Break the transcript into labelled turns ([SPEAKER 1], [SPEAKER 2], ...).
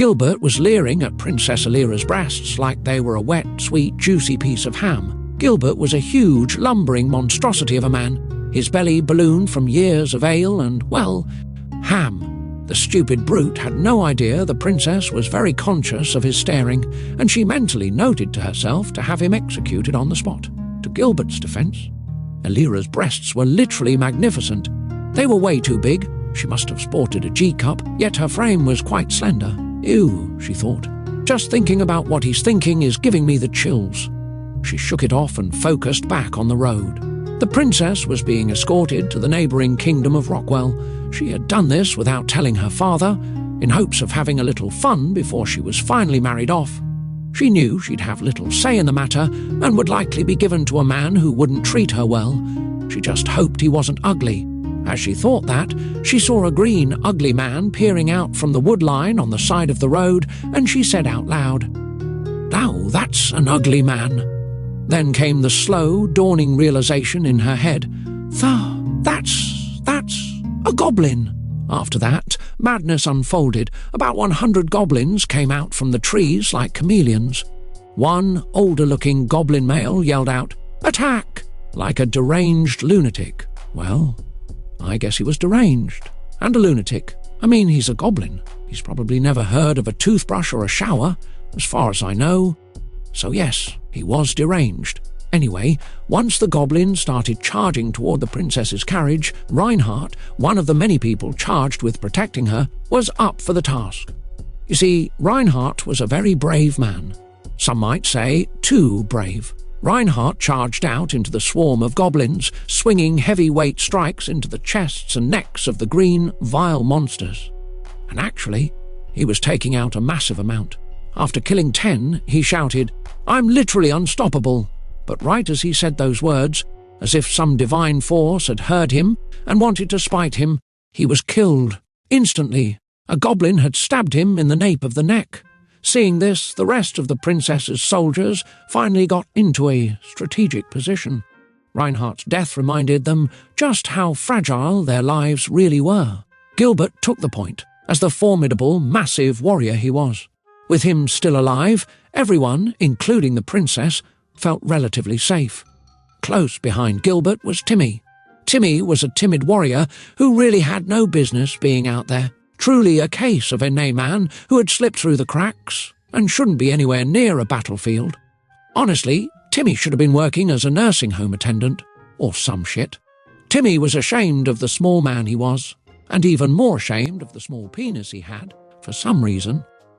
[SPEAKER 1] Gilbert was leering at Princess Alira's breasts like they were a wet, sweet, juicy piece of ham. Gilbert was a huge, lumbering monstrosity of a man, his belly ballooned from years of ale and, well, ham. The stupid brute had no idea the princess was very conscious of his staring, and she mentally noted to herself to have him executed on the spot. To Gilbert's defence, Alira's breasts were literally magnificent. They were way too big. She must have sported a G-cup, yet her frame was quite slender. Ew, she thought. Just thinking about what he's thinking is giving me the chills. She shook it off and focused back on the road. The princess was being escorted to the neighbouring kingdom of Rockwell. She had done this without telling her father, in hopes of having a little fun before she was finally married off. She knew she'd have little say in the matter and would likely be given to a man who wouldn't treat her well. She just hoped he wasn't ugly. As she thought that, she saw a green, ugly man peering out from the wood line on the side of the road, and she said out loud, "Now that's an ugly man." Then came the slow, dawning realization in her head, That's a goblin." After that, madness unfolded. About 100 goblins came out from the trees like chameleons. One older-looking goblin male yelled out, "Attack!" like a deranged lunatic. Well, I guess he was deranged. And a lunatic. I mean, he's a goblin. He's probably never heard of a toothbrush or a shower, as far as I know. So yes, he was deranged. Anyway, once the goblin started charging toward the princess's carriage, Reinhardt, one of the many people charged with protecting her, was up for the task. You see, Reinhardt was a very brave man. Some might say too brave. Reinhardt charged out into the swarm of goblins, swinging heavyweight strikes into the chests and necks of the green, vile monsters. And actually, he was taking out a massive amount. After killing 10, he shouted, "I'm literally unstoppable." But right as he said those words, as if some divine force had heard him and wanted to spite him, he was killed. Instantly, a goblin had stabbed him in the nape of the neck. Seeing this, the rest of the princess's soldiers finally got into a strategic position. Reinhardt's death reminded them just how fragile their lives really were. Gilbert took the point, as the formidable, massive warrior he was. With him still alive, everyone, including the princess, felt relatively safe. Close behind Gilbert was Timmy. Timmy was a timid warrior who really had no business being out there. Truly a case of a man who had slipped through the cracks and shouldn't be anywhere near a battlefield. Honestly, Timmy should have been working as a nursing home attendant, or some shit. Timmy was ashamed of the small man he was, and even more ashamed of the small penis he had, for some reason.